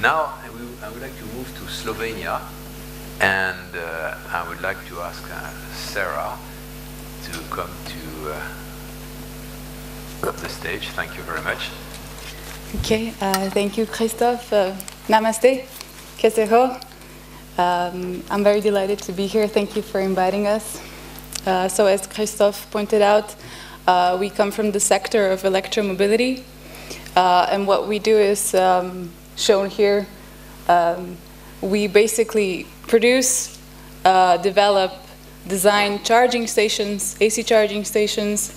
Now I would like to move to Slovenia, and I would like to ask Sara to come to the stage. Thank you very much. Okay, thank you, Christophe. Namaste, Keseho. I'm very delighted to be here. Thank you for inviting us. So as Christophe pointed out, we come from the sector of electromobility, and what we do is shown here. We basically produce, develop, design charging stations, AC charging stations,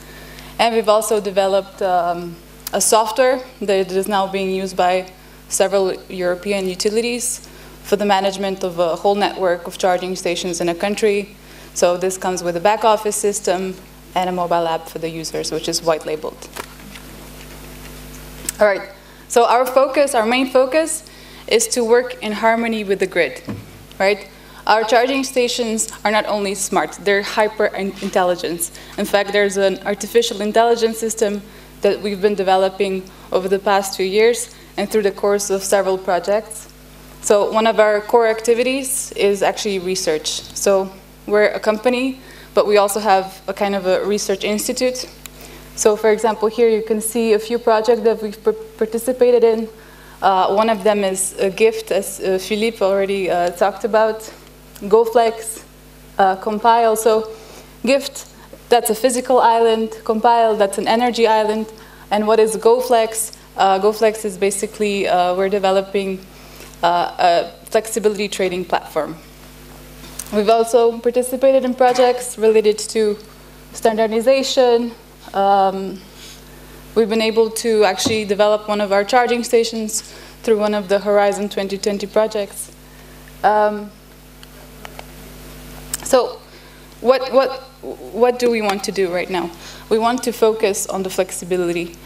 and we've also developed a software that is now being used by several European utilities for the management of a whole network of charging stations in a country. So this comes with a back office system and a mobile app for the users, which is white labeled. All right, so our main focus is to work in harmony with the grid, right? Our charging stations are not only smart, they're hyper intelligent. In fact, there's an artificial intelligence system that we've been developing over the past few years and through the course of several projects. So one of our core activities is actually research. So we're a company, but we also have a kind of a research institute. So for example, here you can see a few projects that we've participated in. One of them is a GIFT, as Philippe already talked about. GoFlex, Compile. So GIFT, that's a physical island. Compile, that's an energy island. And what is GoFlex? GoFlex is basically, we're developing a flexibility trading platform. We've also participated in projects related to standardization. We've been able to actually develop one of our charging stations through one of the Horizon 2020 projects. So what do we want to do right now? We want to focus on the flexibility.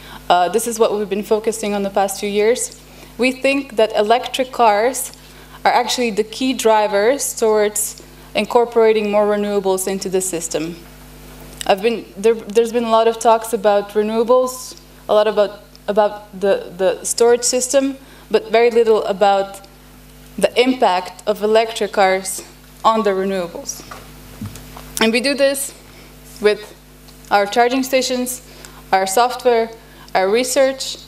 This is what we've been focusing on the past few years. We think that electric cars are actually the key drivers towards incorporating more renewables into the system. There's been a lot of talks about renewables, a lot about the storage system, but very little about the impact of electric cars on the renewables. And we do this with our charging stations, our software, our research.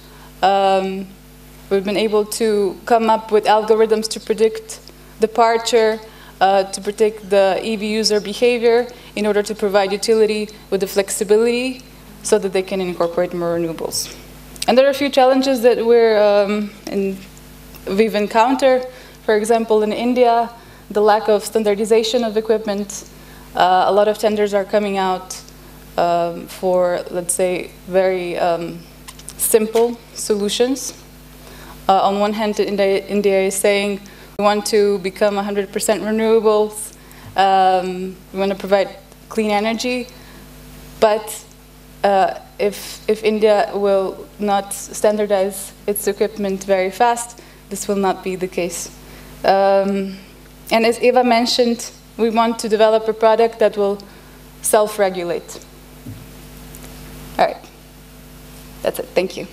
We've been able to come up with algorithms to predict departure, to predict the EV user behavior in order to provide utility with the flexibility so that they can incorporate more renewables. And there are a few challenges that we've encountered. For example, in India, the lack of standardization of equipment. A lot of tenders are coming out for, let's say, very simple solutions. On one hand, India is saying we want to become 100% renewables. We want to provide clean energy, but if India will not standardize its equipment very fast, this will not be the case. And as Eva mentioned, we want to develop a product that will self-regulate. All right, that's it. Thank you.